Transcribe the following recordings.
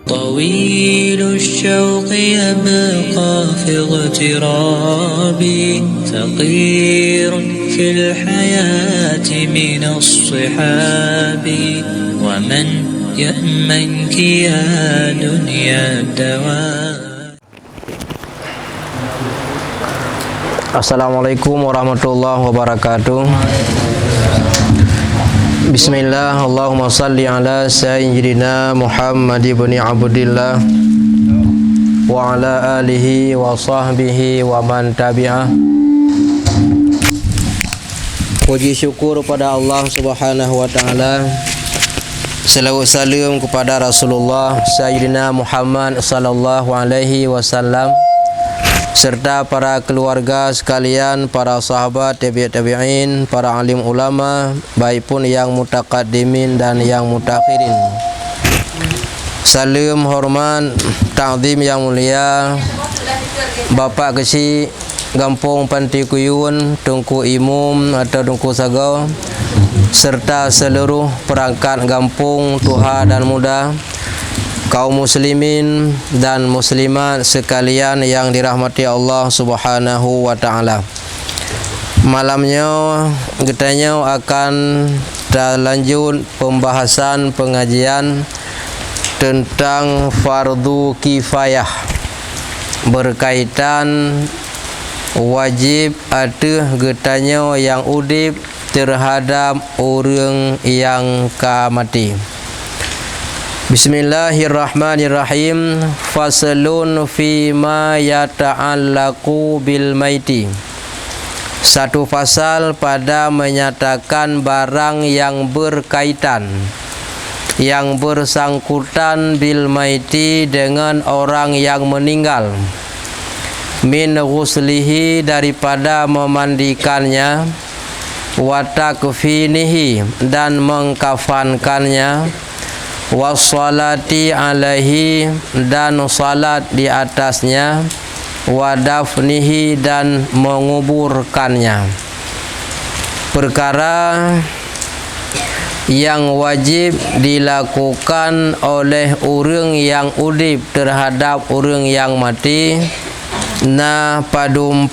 طويل الشوق يبقى في اغترابي ثقير في الحياة من الصحاب ومن يأمنك يا دنيا الدوام. Assalamualaikum warahmatullahi wabarakatuh. Bismillah, Allahumma salli ala sayyidina Muhammad ibn Abdillah wa ala alihi wa sahbihi wa man tabi'ah. Puji syukur pada Allah Subhanahu wa taala. Salawat salam kepada Rasulullah Sayyidina Muhammad sallallahu alaihi wasallam serta para keluarga sekalian, para sahabat, tabi'in, para alim ulama, baik pun yang mutaqaddimin dan yang mutakhirin. Salam hormat, ta'zim yang mulia Bapak Kecil Kampung Panti Kuyun, Tunku Imum atau Tunku Sagau, serta seluruh perangkat kampung tua dan muda, kaum muslimin dan muslimat sekalian yang dirahmati Allah Subhanahu wa taala. Malamnya kita akan lanjut pembahasan pengajian tentang fardu kifayah berkaitan wajib atau getanya yang udip terhadap orang yang mati. Bismillahirrahmanirrahim. Faslun fi ma yata'allaqu bil maiti. Satu fasal pada menyatakan barang yang berkaitan, yang bersangkutan bil maiti dengan orang yang meninggal. Min ghuslihi, daripada memandikannya, wa takfinihi, dan mengkafankannya, wassalati alaihi, dan salat di atasnya, wadafnihi, dan menguburkannya. Perkara yang wajib dilakukan oleh orang yang udip terhadap orang yang mati, na padum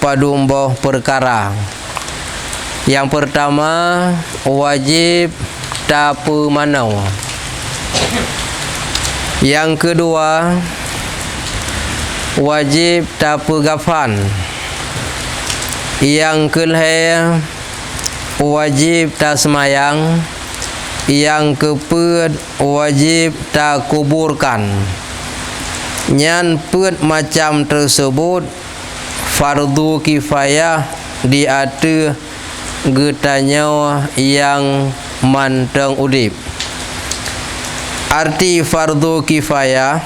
boh perkara. Yang pertama, wajib tapu manau. Yang kedua, wajib tapu gafan. Yang kelima, wajib tasmayang. Yang keempat, wajib tak kuburkan. Nyan pet macam tersebut fardu kifayah di atas getanya yang manteng udip. Arti fardu kifayah,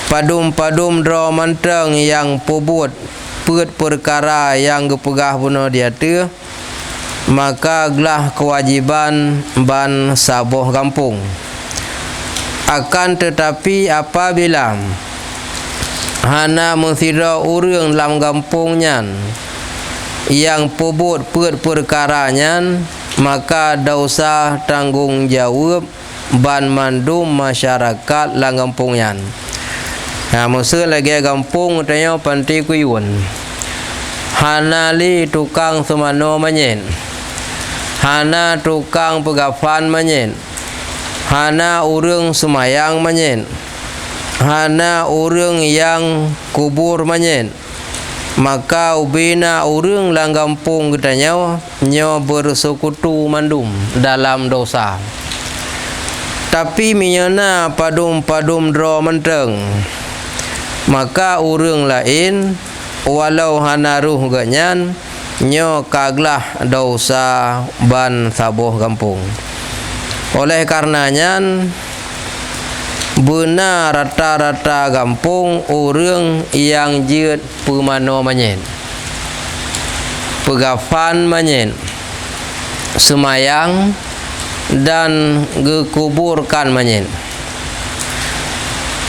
padum dra manteng yang pebut pet perkara yang gepegah bunuh dia tu, maka gelah kewajiban ban saboh kampung. Akan tetapi apabila hana mengira orang dalam kampungnya yang pebut pet perkaranya, maka dosa tanggung jawab ban mandum masyarakat lang kampungnya. Masa lagi kampung tanya Panti Kuyun, hanali tukang semano manyen, hana tukang pegafan manyen, hana urang semayang manyen, hana urang yang kubur manyen, maka ubina urang lang kampung katanya nyo bersekutu mandum dalam dosa. Tapi minyana padum dra menteng, maka urang lain walau hanaruh ganyan nyo kaglah dosa ban saboh kampung. Oleh karenanya benar rata-rata kampung orang yang jiut pemano manyen, pegafan manyen, semayang dan gekuburkan manyen.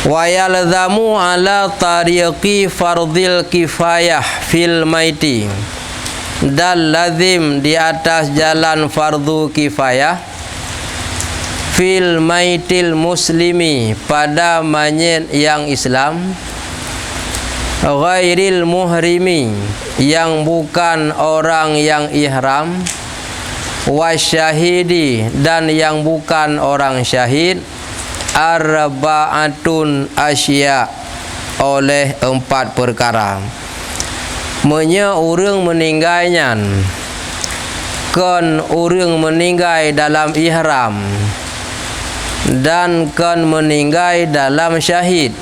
Wa yalzamu ala tariqi fardil kifayah fil maiti, dan lazim di atas jalan fardu kifayah fil maitil muslimi, pada mayit yang Islam, ghairil muhrimi, yang bukan orang yang ihram, wasyahidi, dan yang bukan orang syahid, arba'atun asya, oleh 4 perkara. Menye urang meninggalnya kan urang meninggal dalam ihram dan kan meninggal dalam syahid,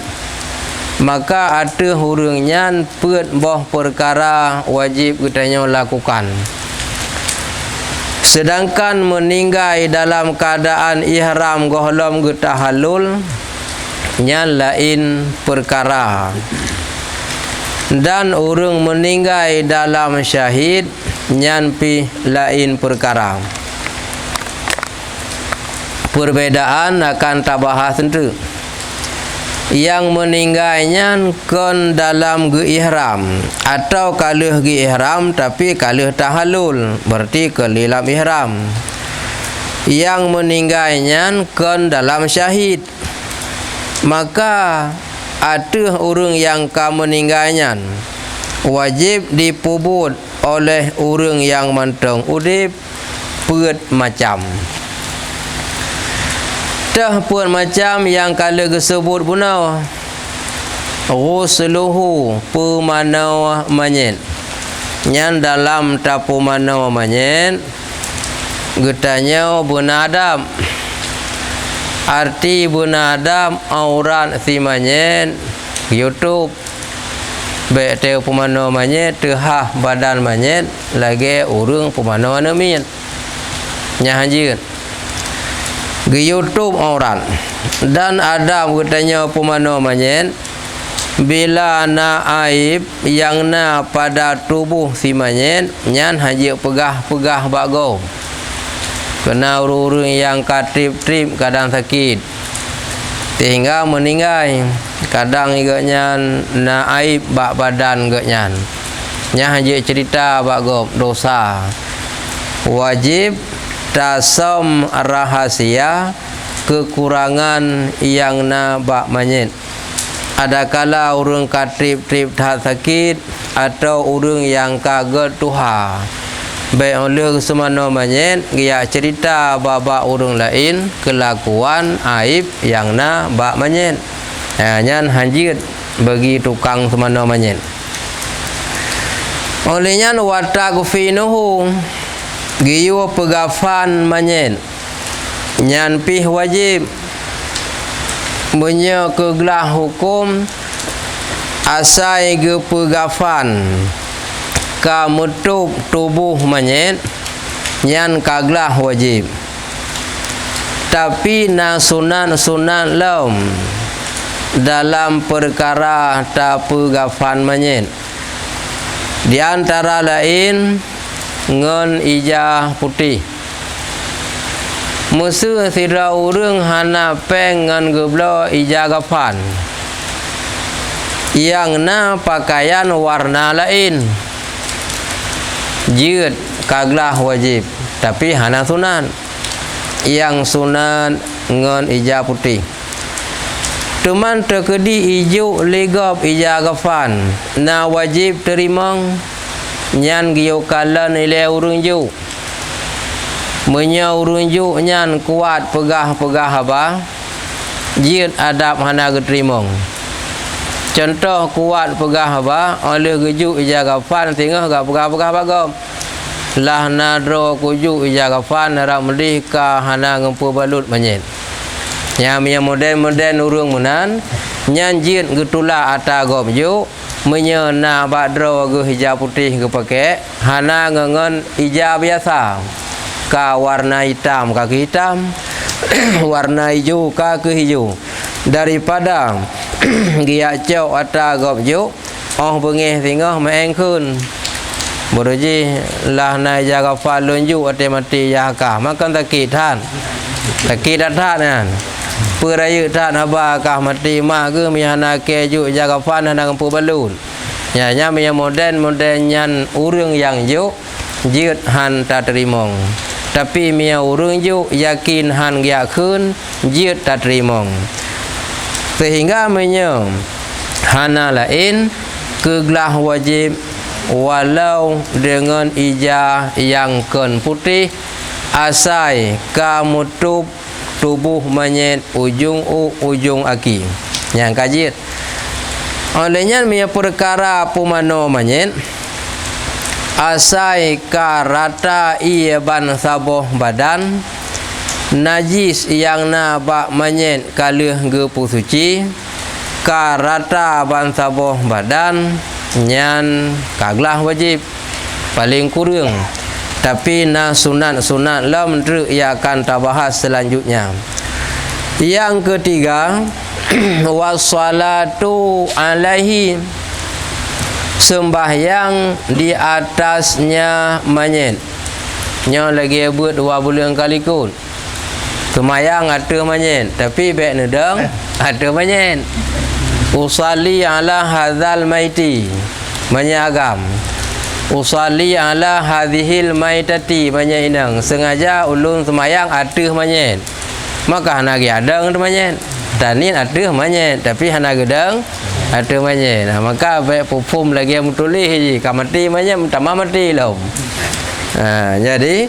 maka ada urangnya pet boh perkara wajib kitanya lakukan. Sedangkan meninggal dalam keadaan ihram gohlom getahallul nya lain perkara. Dan orang meninggal dalam syahid nyan pi lain perkara. Perbedaan akan tabahas tentu. Yang meninggalnya kon dalam ihram atau kaluh ihram tapi kaluh tahallul, berarti ke dalam ihram. Yang meninggalnya kon dalam syahid, maka ada orang yang meninggalnya wajib dipubut oleh orang yang mantong udip pet macam. Dah pun macam yang kala disebut punau ghusluhu pemanau manyet. Yang dalam tapu manau manyet getanya bunadam. Arti bunadam aurat si manyet YouTube beteu pemanau manyet tehah badan manyet lagi urang pemanau anamin nyahanjeun di YouTube aurat. Dan ada bertanya pemanau manyet bila na aib yang na pada tubuh si manyet nyan haji pegah-pegah bago, kena urung yang katrip-trip kadang sakit sehingga meninggal, kadang iganya na aib bak badan iganya nya haji cerita bago dosa, wajib tasam rahasia kekurangan yang na bak manyet. Adakala urang katrip-trip tak sakit atau urang yang kaget tuha baik oleh semana manyet dia cerita baba urang lain kelakuan aib yang na bak manyet. Nyan hanjit bagi tukang semana manyet. Olehnya wataghfinuhu giyo pegafan manyet nyan pih wajib menye kegelah hukum asai ge pegafan ka metup tubuh manyet nyan kaglah wajib. Tapi na sunan lom dalam perkara ta pegafan manyet, di antara lain ngon ijah putih. Musuh sira urang hana peng ngan geblo ijah gafan yang na pakaian warna lain, jid kaglah wajib, tapi hana sunan. Yang sunan ngon ijah putih. Teman terkedi ijuk legap ijah gafan na wajib terimang nyan giyo kala nilai urung juk. Menya urung juk nyan kuat pegah-pegah apa jid adab hana geterimang. Contoh kuat pegah apa oleh gejuk ijah gafan tengah gak pegah-pegah bagam lah nadro kujuk ijah gafan nara melih ka hana ngempu balut manyet. Yang modern urung munan nyan jid getula ata gom juk menya na badro ge hijab putih ge pake hana ngengen hijab biasa ka warna hitam ka hitam warna hijau ka ke hijau daripada gia cau ata gom juk oh bengeh tengah maeng kun bodoji lah na jaga falun ju ate mati jaka makan takit than nan perayu than aba kah mati ma ke mihana ke ju jaga fan hana ngampu balun nya mi modern nyan urang yang ju jid han ta terimong tapi mia urang ju yakin han gia khun jiet tak terima sehingga menyo hana lain kegelah wajib walau dengan ijah yang ken putih asai kamutup tubuh menyet ujung aki yang kajit olehnya mia perkara pumano menyet asai karata ia ban saboh badan najis yang na bak menyet kalih gepu suci karata ban saboh badan nyan kaglah wajib paling kurang tapi na sunat lam ia akan tabahas selanjutnya. Yang ketiga wassalatu alaihi sembahyang di atasnya menyet nya lagi buat 2 bulan kali kun sembahyang ada menyet tapi baik nedang ada menyet usalli ala hadzal maiti menyagam usalli ala hadhil maitati menyinang sengaja ulun sembahyang ada menyet maka hana ada menyet tanin ada menyet tapi hana gedang ada menyet nah, maka baik pupum lagi yang tulis je kamati menyet tamam mati lom jadi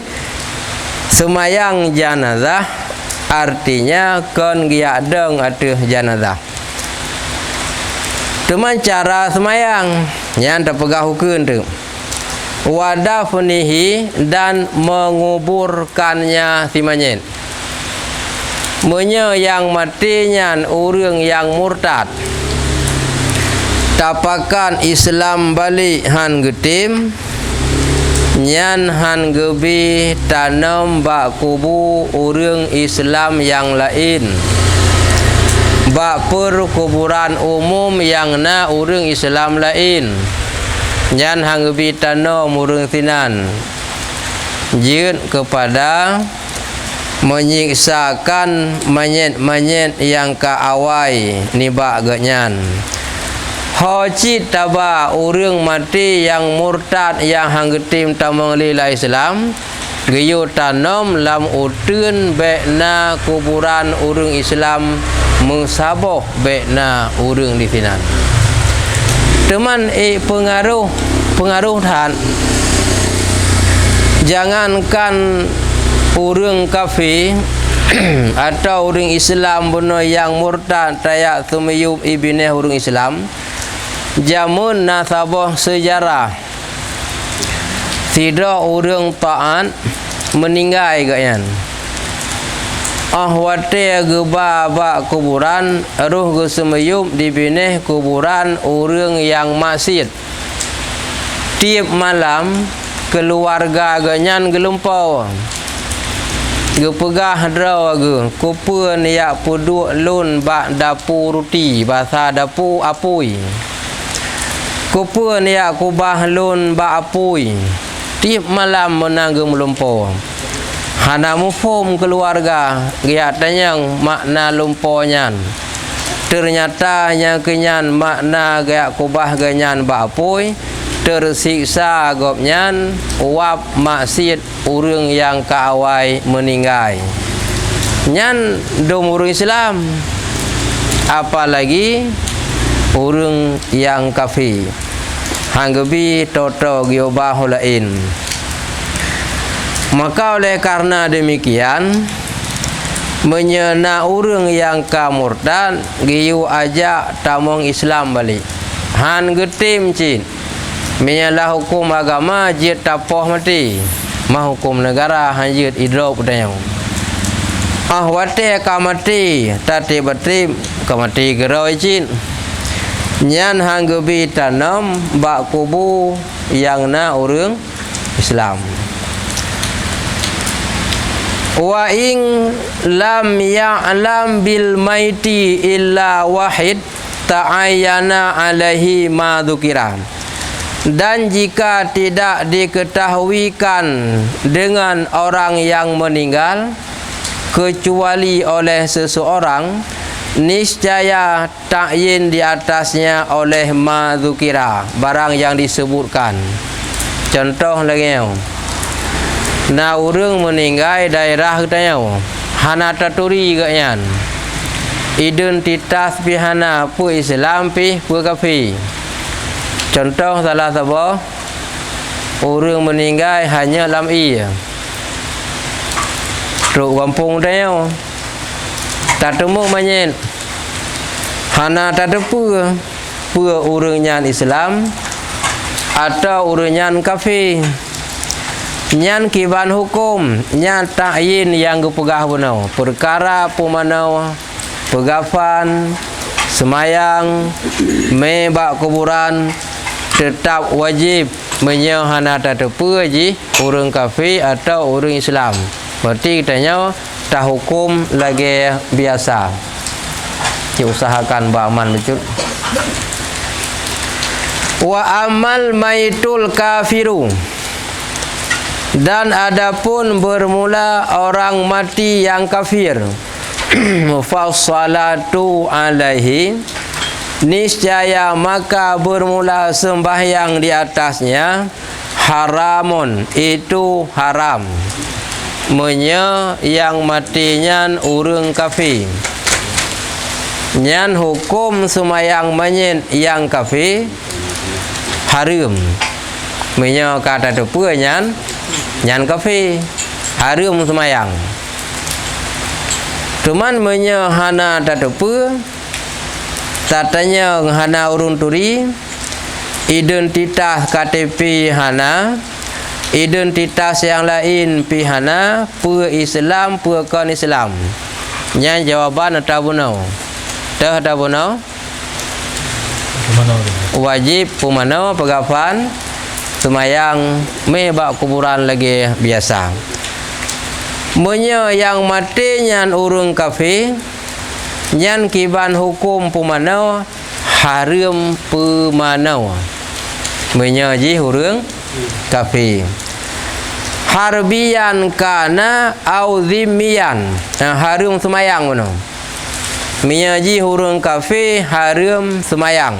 sembahyang jenazah artinya kon giadeng ada jenazah teman cara sembahyang yang terpegah hukum tu wadafnihi dan menguburkannya si menyet menye yang matinya orang yang murtad tapakan Islam balik han getim nyan han gebi tanam bak kubu orang Islam yang lain bak perkuburan umum yang na orang Islam lain nyan han gebi tanam orang sinan jin kepada menyiksakan menyet yang kaawai nibak genyan hojit taba orang mati yang murtad yang hanggetim tamang lila Islam geyu tanam lam utun bekna kuburan orang Islam mengsaboh bekna orang di sinan teman pengaruh tan jangankan orang kafir atau orang Islam benar yang murtad tayak sumiyub ibneh orang Islam jamun nasabah sejarah tidak orang taat meninggal gayan wate geba bak kuburan ruh ge sumiyub dibineh kuburan orang yang maksiat tiap malam keluarga ganyan gelumpau gepegah draw ge kupun ya puduk lun bak dapur ruti bahasa dapur apui kupun ya kubah lun bak apui tiap malam menanggung lumpur hana mufum keluarga giatanya makna lumponya ternyata nya kenyan makna gaya kubah ganyan bak apui tersiksa gopnyan uap maksiat orang yang kaawai meninggal nyan dom orang Islam apalagi orang yang kafir hanggebi toto giobah lain maka oleh karena demikian menyena orang yang kamurtad giu aja tamong Islam balik han getim cin menyalah hukum agama jid tapoh mati mah hukum negara hanjit idrop dayang wate kamati tati batri kamati geroi cin nyan hanggebi tanam bak kubu yang na orang Islam wa ing lam ya'lam bil maiti illa wahid ta'ayyana alaihi ma dzukira dan jika tidak diketahuikan dengan orang yang meninggal kecuali oleh seseorang niscaya ta'yin di atasnya oleh ma dzukira barang yang disebutkan contoh lagi Na urang meninggal daerah katanya hana taturi katnya. Identitas pihana pu Islam pu kafir. Contoh salah satu orang meninggal hanya lam iya. Truk kampung dia tak temu manyet. Hana tak ada pu orangnya Islam atau orangnya kafir. Nyan kiban hukum, nyan ta'yin yang gepegah benau. Perkara pumanau pegafan semayang mebak kuburan tetap wajib menyahana tatapu ji orang kafir atau orang Islam. Berarti katanya tak hukum lagi biasa. Usahakan beraman betul. Wa amal maitul kafiru, dan adapun bermula orang mati yang kafir, fassalatu alaihi, niscaya maka bermula sembahyang di atasnya, haramun, itu haram. Yang matinya orang kafir, nyan hukum sembahyang menyet yang kafir haram. Kata tepu nyan kafir haram sembahyang. Cuman hana tatapu tatanya hana urun turi, identitas KTP hana, identitas yang lain pihana pu Islam pu kon Islam. Nya jawaban tabunau. Tah tabunau. Wajib pumanau pegafan semayang mebak kuburan lagi biasa. Yang mati nyan urung kafir, nyan kiban hukum pumanau haram pumanau. Ji urung kafir. Harbian kana au zimmiyan, haram semayang mana? Ji urung kafir haram semayang.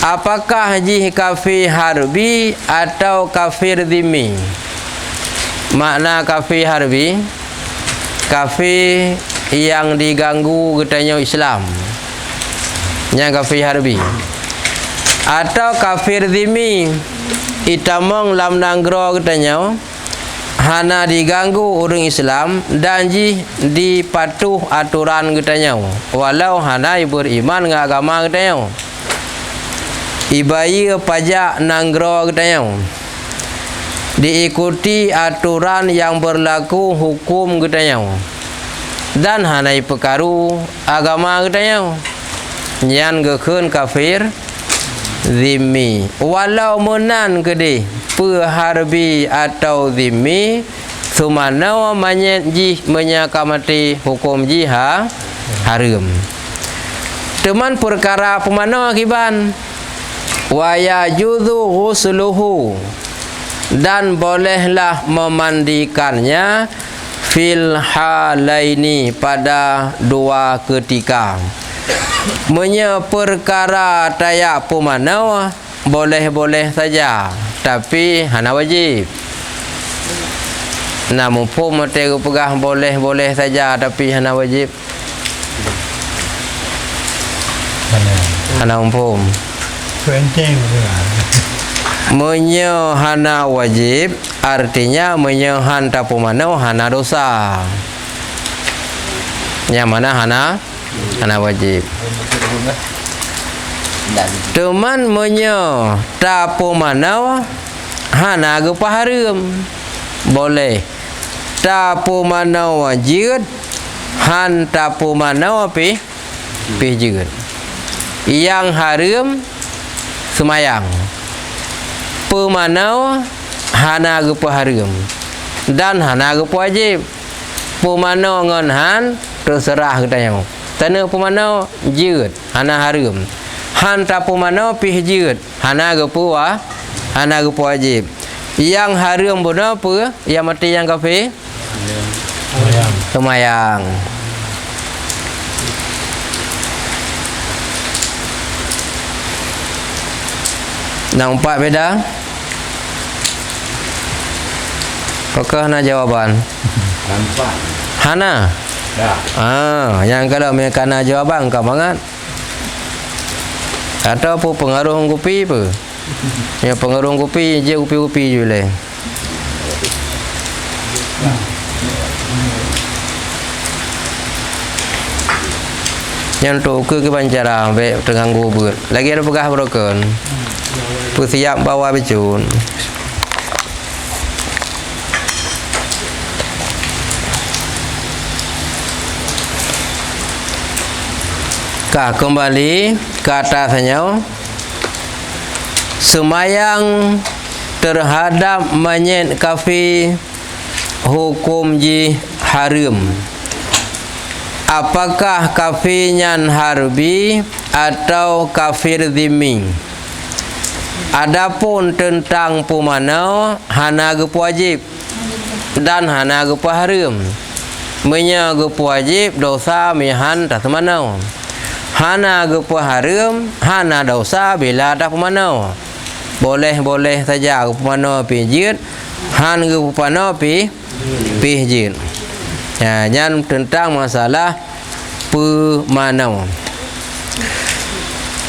Apakah ji kafir harbi atau kafir zimmi? Makna kafir harbi, kafir yang diganggu katanya Islam, yang kafir harbi. Atau kafir zimmi, itamong lam nanggro katanya hana diganggu orang Islam dan ji dipatuh aturan katanya, walau hana beriman dengan agama katanya. Ibayi pajak nanggro katanya, diikuti aturan yang berlaku hukum katanya, dan hanai pekaru agama katanya, nyan gekun kafir zimmi. Walau menan kede peharbi atau zimmi, sumanau manyet ji menyakamati hukum jiha haram. Teman perkara pemanau akiban wa yajuzu ghusluhu, dan bolehlah memandikannya fil halaini, pada dua ketika. Perkara tayak pumanau boleh-boleh saja, tapi hana wajib. Namun pun materi pegah boleh-boleh saja, tapi hana wajib. Hana umpum hana wajib, artinya menyohan tapumanau hana dosa. Yang mana hana wajib. Teman tapumanau hana gepa haram, boleh. Tapumanau wajib, han tapumanau pi jigad. Yang haram semayang. Pemanau hana gepa haram dan hana gepa wajib. Pemanau ngon han terserah katanya. Tanah pemanau jigad hana haram. Han ta pemanau pih jigad hana gepa wajib. Yang haram bono apa? Yang mati yang kafir? Semayang. Nampak beda? Apakah hana jawaban? Nampak. Hana. Dah. Yang kalau mereka nak jawaban kau banget. Atau apa pengaruh kopi apa? Yang pengaruh kopi je kopi-kopi je lah. Yang tu ke pancara baik terganggu ber. Lagi ada pegah broken. Tu siap bawa becun. Kembali ke atasnya. Semayang terhadap manyet kafir hukum ji haram. Apakah kafirnya harbi atau kafir zimmi? Adapun tentang pemana hana gepu wajib dan hana gepu haram. Menya gepu wajib dosa mihan tak semana. Hana gepu haram hana dosa bila tak pemana. Boleh saja gepu mana pijit, han gepu mana pijit. Ya, yang tentang masalah pemanau.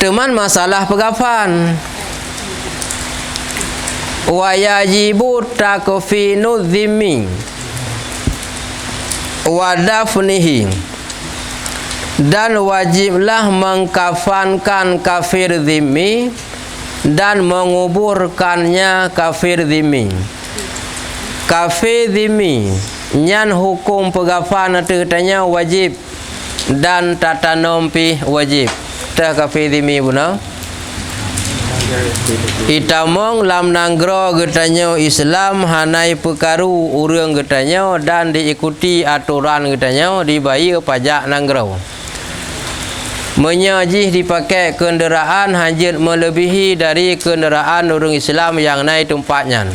Teman masalah pegafan. Wa yajibu takfinu dhimmi wa dafnihi. Dan wajiblah mengkafankan kafir dhimmi dan menguburkannya kafir dhimmi. Kafir dhimmi nyan hukum pegafan tanya wajib dan tata nompi wajib. Tak kafir dhimmi buna. Itamong lam nanggro getanya Islam hanai perkaru urang getanya dan diikuti aturan getanya dibayar pajak nanggro. Menyajih dipakai kenderaan hajat melebihi dari kenderaan orang Islam yang naik tempatnya.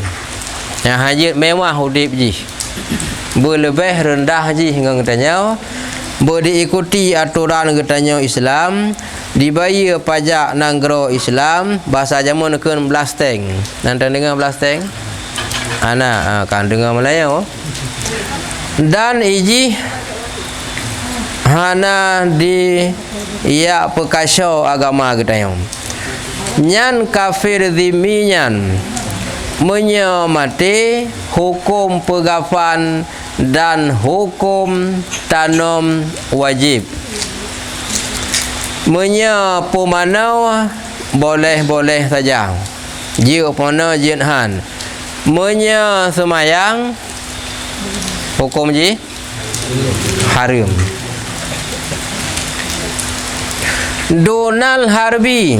Yang hajat mewah hudip jih. Berlebih rendah jih dengan getanya. Diikuti aturan getanya Islam, dibayar pajak nanggro Islam, bahasa jamun keun blasteng. Nanti dengar blasteng? Ana kan dengar Melayu. Dan iji hana di ya pekasau agama getanya. Nyan kafir zimmian menyamati hukum pegafan dan hukum tanam wajib. Menya pemanau boleh saja. Jika pemanau jinhan. Menya semayang hukum ji haram. Donal harbi.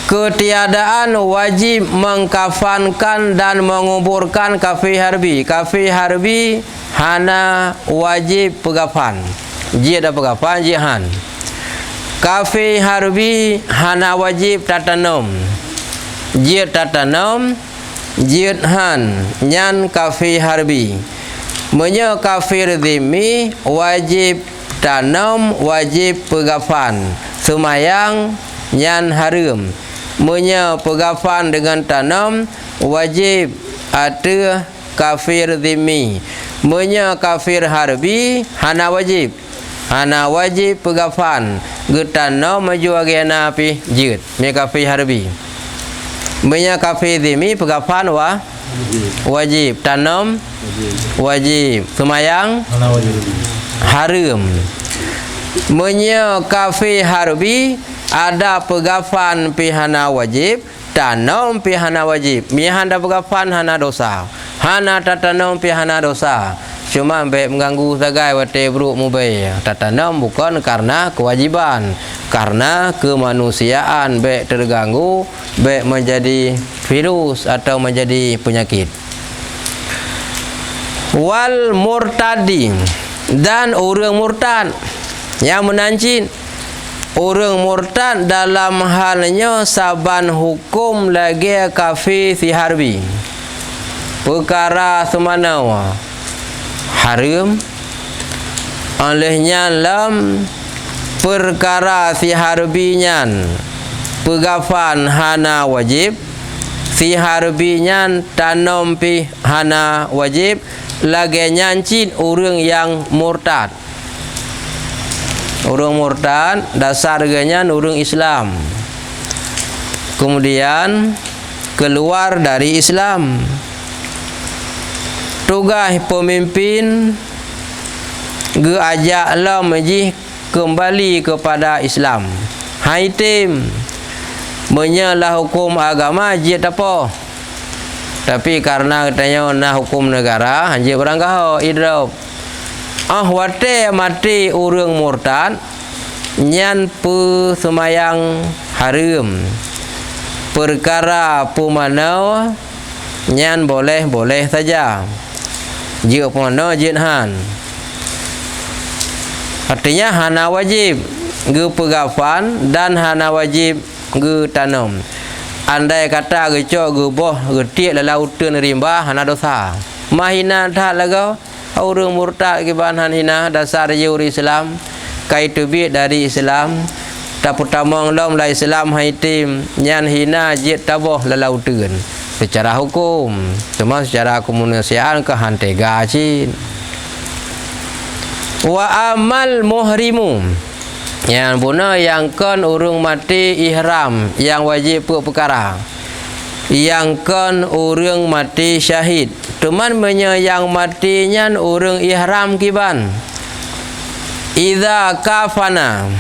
Ketiadaan wajib mengkafankan dan menguburkan kafir harbi. Kafir harbi hana wajib pegafan. Jia ada pegafan jihan. Kafir harbi hana wajib tatanom. Jia tatanom jihan nyan kafir harbi. Menya kafir zimmi wajib tanam wajib pegafan. Semayang nyan haram. Menya pegafan dengan tanam wajib ada kafir zimmi. Menya kafir harbi hana wajib. Hana wajib pegafan. Getanam maju agena pi jid. Me kafir harbi. Menya kafir zimmi pegafan wajib. Tanam wajib. Semayang haram. Menya kafir harbi ada pegafan pihana wajib, tanam pihana wajib. Mihanda pegafan hana dosa. Hana tatanam pihana dosa. Cuma baik mengganggu sagai wate buruk mubai. Tatanam bukan karena kewajiban, karena kemanusiaan baik terganggu, baik menjadi virus atau menjadi penyakit. Wal murtadi dan orang murtad yang menancin. Orang murtad dalam halnya saban hukum lagi kafir si harbi. Perkara semana haram. Olehnya lam perkara si harbinya pegafan hana wajib. fi harbinya tanom pi hana wajib lagi nyancin orang yang murtad. Orang murtad dasarnya orang Islam, kemudian keluar dari Islam. Tugas pemimpin ge ajak lah majih kembali kepada Islam. Hai tim menyalah hukum agama jid apa? Tapi karena katanya nak hukum negara, jid orang kau hidup. Wate mati orang murtad nyan pu semayang haram. Perkara pumanau nyan boleh saja. Jika pumanau jidhan. Artinya hana wajib ge pegafan dan hana wajib ge tanam. Andai kata ge cok ge boh ge tiak lautan rimba hana dosa. Mahina tak lagau orang murtad ke bahan hina dasar juri Islam kai tubik dari Islam tak pertama dalam Islam haitim nyan hina jid taboh lautan secara hukum, cuma secara kemanusiaan ke hantega cin. Wa amal muhrimu yang guna yang kan urung mati ihram yang wajib perkara, yang kan urung mati syahid. Teman yang matinya urung ihram kiban. Idza kafana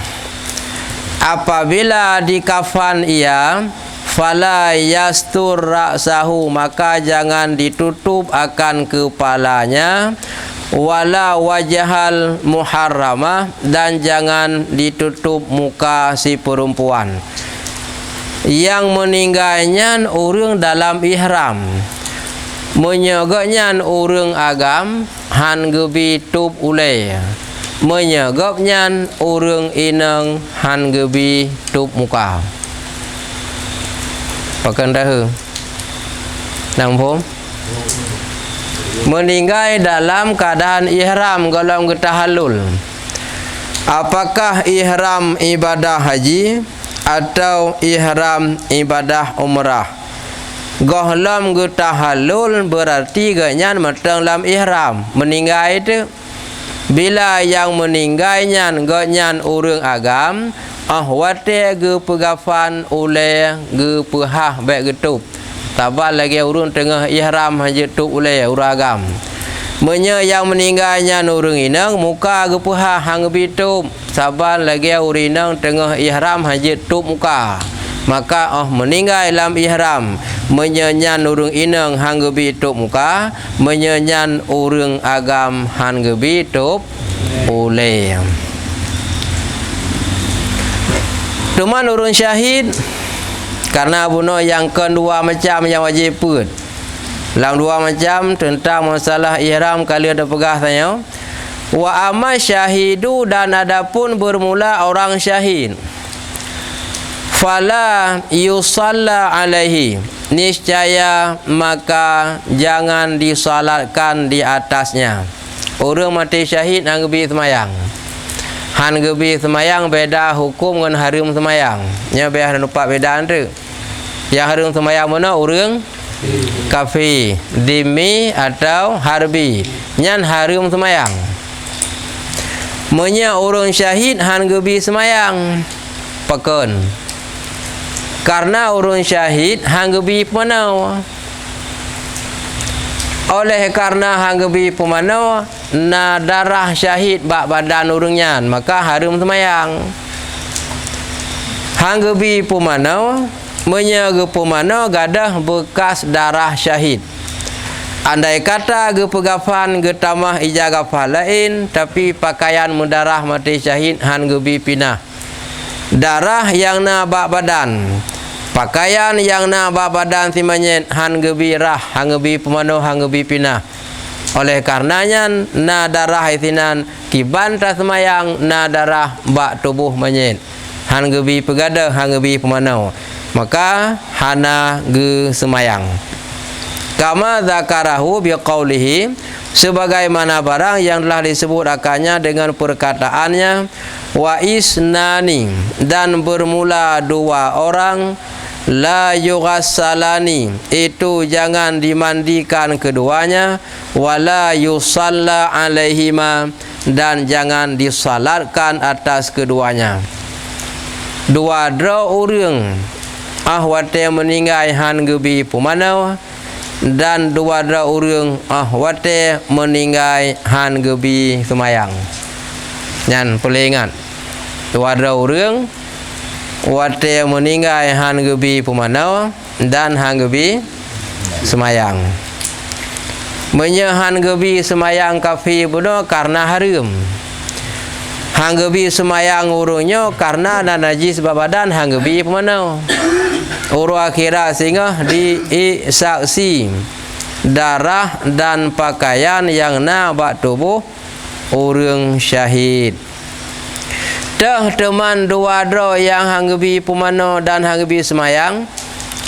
apabila dikafan ia fala yastur ra'sahu maka jangan ditutup akan kepalanya wala wajhal muharramah dan jangan ditutup muka si perempuan yang meninggalnya orang dalam ihram menyegaknya orang agam han gebi tup ulai menyegaknya orang inang han gebi tup muka pakan dah nang pom meninggal dalam keadaan ihram dalam tahallul. Apakah ihram ibadah haji atau ihram ibadah umrah? Gohlam tahallul berarti ganyan matang dalam ihram. Meninggal itu bila yang meninggalnya ganyan orang agam wate ge pegafan oleh ge pehah baik getup. Tabal lagi urun tengah ihram haji tu oleh uragam. Yang meninggalnya urung inang muka gepuha hang bitum. Saban lagi urinang tengah ihram haji tu muka. Maka meninggal dalam ihram menyanyan urung inang hang bitum muka, menyanyan urung agam hang bitum oleh. Teman urun syahid karena bunuh yang kedua macam yang wajib pun. Dalam dua macam tentang masalah ihram kali ada pegah tanya. Wa amma syahidu dan adapun bermula orang syahid. Fala yusalla alaihi. Niscaya maka jangan disalatkan di atasnya. Orang mati syahid yang gebi semayang. Han gebi semayang beda hukum dengan harum semayang. Nya beda nampak beda tu. Yang harum semayang mana orang kafir, dimi atau harbi. Nyan harum semayang. Menya orang syahid han gebi semayang. Pakon. Karena orang syahid han gebi pemanau. Oleh karena hang gebi pemanau na darah syahid bak badan orangnya maka harum semayang. Hang gebi pemanau menyaga pemanau gadah bekas darah syahid. Andai kata ge pegafan ge tamah ijagafah lain tapi pakaian mendarah mati syahid han gebi pinah. Darah yang na bak badan. Pakaian yang na bak badan si manyet han gebi rah, hang gebi pemanau hang gebi pinah. Oleh karenanya na darah isinan kiban tas semayang na darah bak tubuh manyet. Han gebi pegada hang gebi pemanau. Maka hana ge semayang. Kama zakarahu biqaulihi sebagaimana barang yang telah disebut akannya dengan perkataannya wa isnani dan bermula dua orang la yughassalani, itu jangan dimandikan keduanya, wala yusalla alaihima, dan jangan disalatkan atas keduanya. Dua dra urang wate meninggal han gebi pumanau, dan dua dra urang wate meninggal han gebi semayang. Nyan perlu ingat, dua dra urang wate meninggal han gebi pumanau dan han gebi semayang. Menyahan gebi semayang kafir bodoh karena haram. Hang gebi semayang urungnya karena najis badan hang gebi pumanau. Uru akhirat sehingga disaksi darah dan pakaian yang nabak tubuh urang syahid. Dah teman dua dro yang hanggebi pumano dan hanggebi semayang,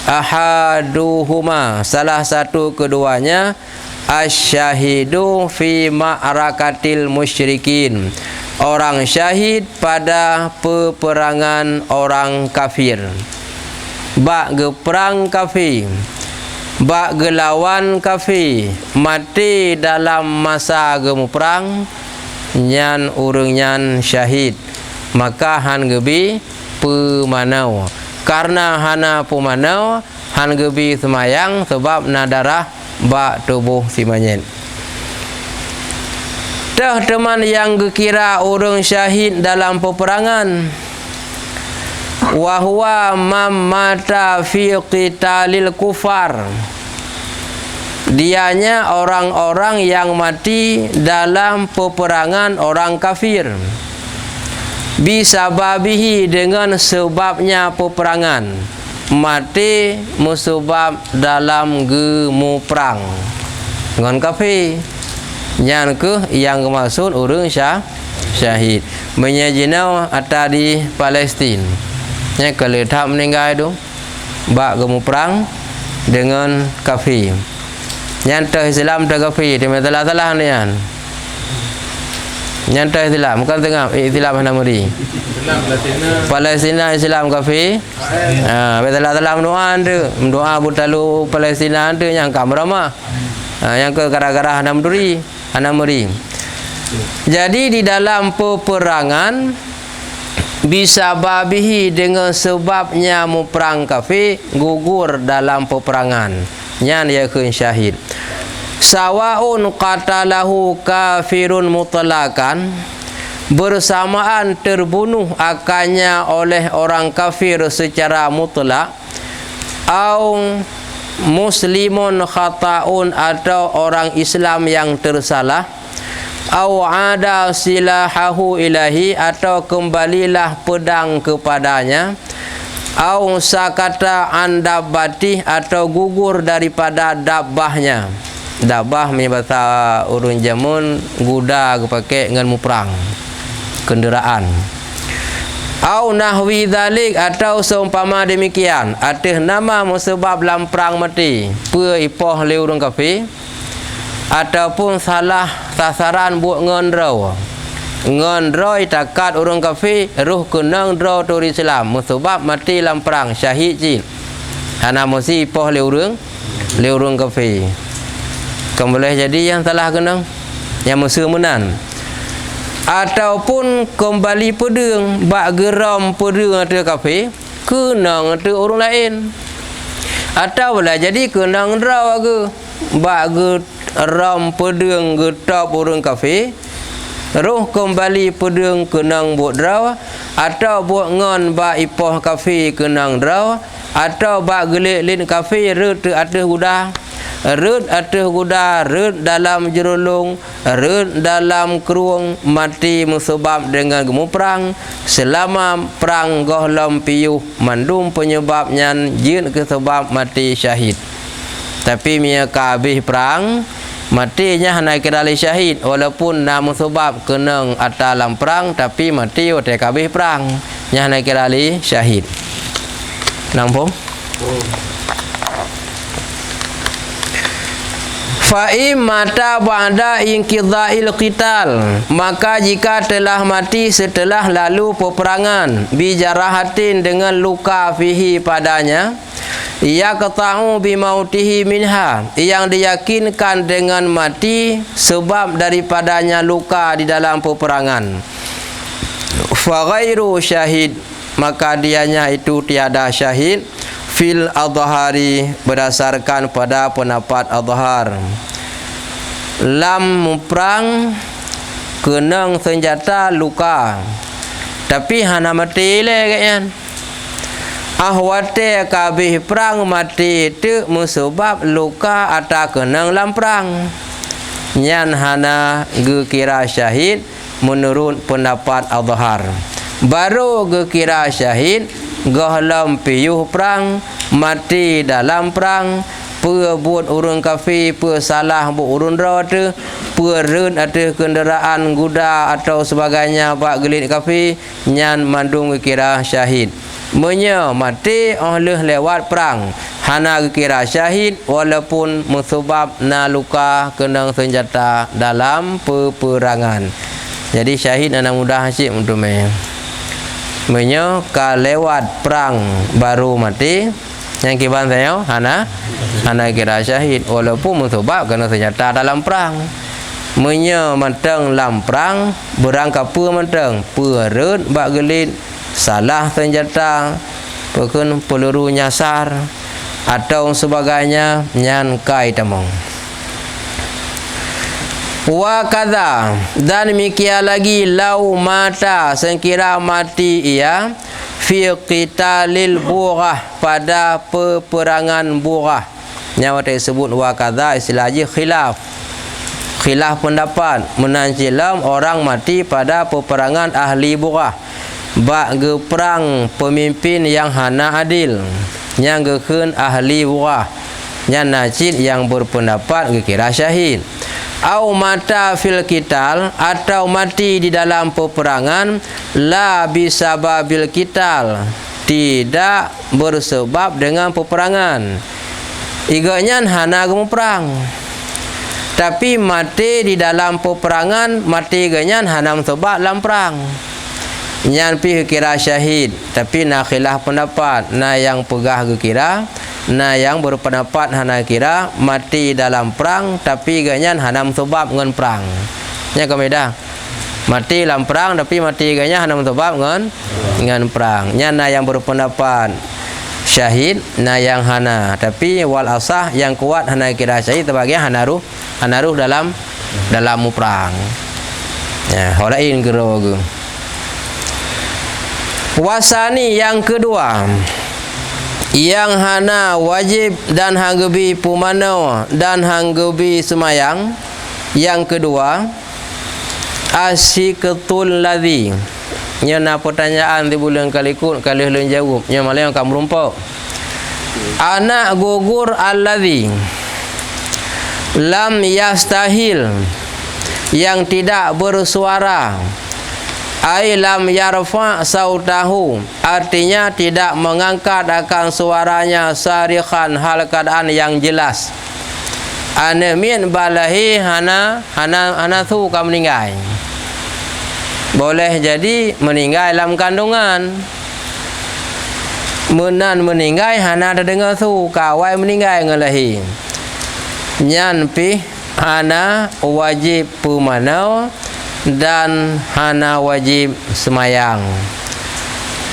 ahaduhuma, salah satu keduanya, asyahidu fi ma'rakatil musyrikin, orang syahid pada peperangan orang kafir. Bak ge perang kafir, bak ge lawan kafir, mati dalam masa gemu perang, nyan urang nyan syahid. Maka han gebi pemanau. Karena hana pemanau, han gebi semayang sebab na darah bak tubuh si manyet. Dah teman yang gekira orang syahid dalam peperangan, wahwa mamata fi qitalil kufar, dianya orang-orang yang mati dalam peperangan orang kafir, bisababihi, dengan sebabnya peperangan, mati musabab dalam gemu perang dengan kafir. Yang ke yang maksud orang syahid menyajinau ada di Palestin. Ya, kalau tak meninggal itu bak gemu perang dengan kafir. Yang teh Islam teh kafir, dia telah ni kan. Nyantai Islam bukan tengah Islam mana muri. Palestina Islam kafir. Betul dalam doa butalu Palestina tu yang kamrama. Yang ke gara-gara hana muri. Jadi di dalam peperangan bisa babihi, dengan sebabnya mu perang kafir gugur dalam peperangan. Nyan ya kun syahid. Sawaun qatalahu kafirun mutlaqan, bersamaan terbunuh akannya oleh orang kafir secara mutlak, au muslimun khata'un, atau orang Islam yang tersalah, au ada silahahu ilahi, atau kembalilah pedang kepadanya, au sakata andabati, atau gugur daripada dabbahnya. Dabah bahasa urun jamun guda pakai dengan muprang kenderaan. Au nahwi dzalik, atau seumpama demikian, atih nama musabab lam perang mati pe ipoh le urang kafir, ataupun salah sasaran buat ngendro takat urang kafir ruh kenang dro tu Islam musabab mati lam perang syahid jin ana musi ipoh le urang kafir. Kan boleh jadi yang salah kenang, yang mesra menan, ataupun kembali pedang bak geram pedang atau kafir kenang atau orang lain, atau boleh jadi kenang draw ke bak geram pedang getap orang kafir, roh kembali pedang kenang buat draw, atau buat ngon bak ipoh kafir kenang draw, atau bak gelik lin kafir rut atas gudah, rut atas kuda, rut dalam jerulung, rut dalam keruang, mati musabab dengan gemu perang selama perang gohlam piyuh mandum penyebabnya jin ke sebab mati syahid. Tapi mia kabih perang matinya hanya kira syahid, walaupun nama sebab kena dalam perang tapi mati oleh kabih perang nya hanya kira syahid. Nampak? Fa'im mata ba'da inqidha'il qital, maka jika telah mati setelah lalu peperangan, bijarahatin dengan luka fihi padanya, yaqta'u bimautihi minha, yang diyakinkan dengan mati sebab daripadanya luka di dalam peperangan. Fa ghairu syahid, maka dianya itu tiada syahid fil adhari, berdasarkan pada pendapat adhar. Lam perang kenang senjata luka, tapi hana mati le kan. Ahwate kabih perang mati tu musabab luka atau kenang lam perang, nyan hana gekira syahid menurut pendapat adhar. Baru gekira syahid gahlam piyuh perang, mati dalam perang, buat urun kafir, salah buat urun rata, perun ada kenderaan kuda atau sebagainya bak gelit kafir, nyan mandung kira syahid. Menya mati oleh lewat perang, hana kira syahid walaupun musabab na luka kena senjata dalam peperangan. Jadi syahid anak mudah hasil untuk menyo ka lewat perang baru mati, yang kiban saya hana kira syahid walaupun musabab kena senjata dalam perang. Menyo menteng dalam perang berangkat menteng perut bak gelit, salah senjata, pekun peluru nyasar atau sebagainya, nyan kai tamong. Wa kadza, dan demikian lagi lau mata, sekira mati ia fi qitalil burah, pada peperangan burah. Nyawa tersebut wa kadza istilah khilaf pendapat menancilam orang mati pada peperangan ahli burah. Bak ge perang pemimpin yang hana adil, yang gekeun ahli burah, yang najid yang berpendapat gekira syahid. Au mata fil qital, atau mati di dalam peperangan, la bisababil qital, tidak bersebab dengan peperangan. Iganya hana gemu perang, tapi mati di dalam peperangan, mati ganyan hana sebab dalam perang, nyan pi kira syahid. Tapi nak khilaf pendapat, na yang pegah kira, na yang berpendapat hana kira mati dalam perang tapi ganyan hanam sebab ngan perang. Nya kemeda. Mati dalam perang tapi mati ganyan hanam sebab ngan perang. Nya na yang berpendapat syahid, na yang hana, tapi wal asah yang kuat hana kira syahid sebagai hanaruh dalam perang. Ya, holain gerogu. Wasani yang kedua, yang hana wajib dan hanggebi pumano dan hanggebi semayang. Yang kedua, asyiketul ladhi, nyana pertanyaan di bulan kalikut kalih lun jawab, nya malah yang kamu rumpok. Anak gugur alladhi lam yastahil, yang tidak bersuara. Ai lam yarfa sautahu, artinya tidak mengangkat akan suaranya, sarikhan, hal keadaan yang jelas. Ana min balahi hana tu ka meninggal. Boleh jadi meninggal dalam kandungan. Menan meninggal hana ada dengar tu kawai meninggal ngelahi. Nyan pi hana wajib pumanau dan hana wajib semayang.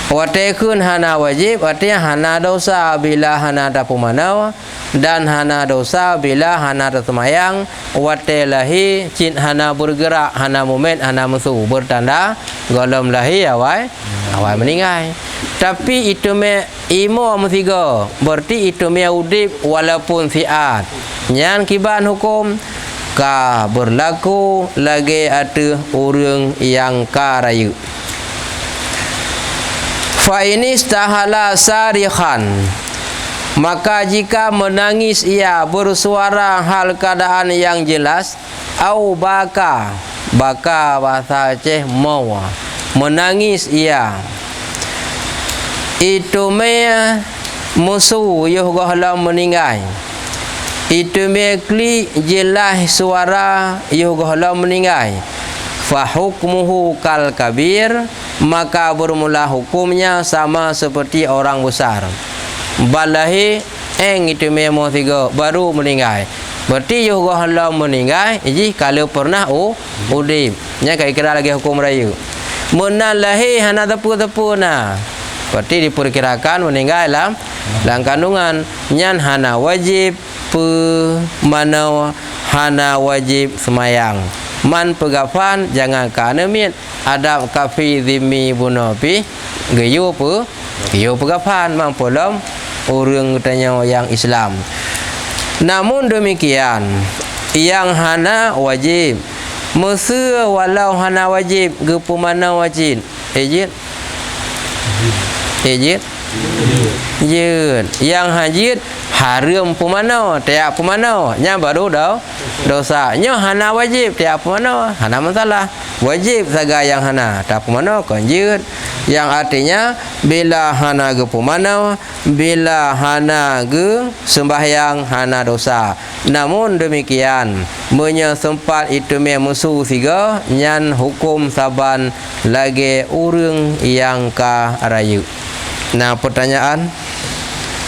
Watekun hana wajib, artinya hana dosa bila hana ada pumanau, dan hana dosa bila hana ada semayang. Watelahi cint hana bergerak, hana mumet, hana musuh, bertanda golom lahi awai meninggal. Tapi itu me imo musiga, berarti itu me udip walaupun fiat. Nyan kiban hukum ka berlaku lagi ada orang yang karayu. Fa ini istahala sarikhan, maka jika menangis ia bersuara hal keadaan yang jelas, au baka bahasa Aceh mau menangis ia, itu me musuh yuh gahlam meninggal. itu mekli jelas suara yugohla meninggal fa hukmuhu kal kabir, maka bermula hukumnya sama seperti orang besar. Balahi itu memang 3 baru meninggal. Berarti yugohla meninggal jadi kalau pernah udip nya kai kira lagi hukum raya. Menalahi hana tepu-tepu na. Berarti diperkirakan meninggal dalam kandungan nyan hana wajib mana hana wajib semayang. Man pegafan jangan kanemit adab kafi zimmi bunopi geyu pegafan mang polom urang tanya yang Islam. Namun demikian yang hana wajib mesir walau hana wajib gepu mana wajib ejit yang hajit haram pemana tiap pemana nya baru dosa nya hana wajib tiap pemana hana masalah wajib saga yang hana tak pemana konjut yang artinya bila hana ge pemana bila hana ge sembahyang hana dosa. Namun demikian menye sempat itu musuh 3 nyan hukum saban lagi urang yang ka rayu. Nah, pertanyaan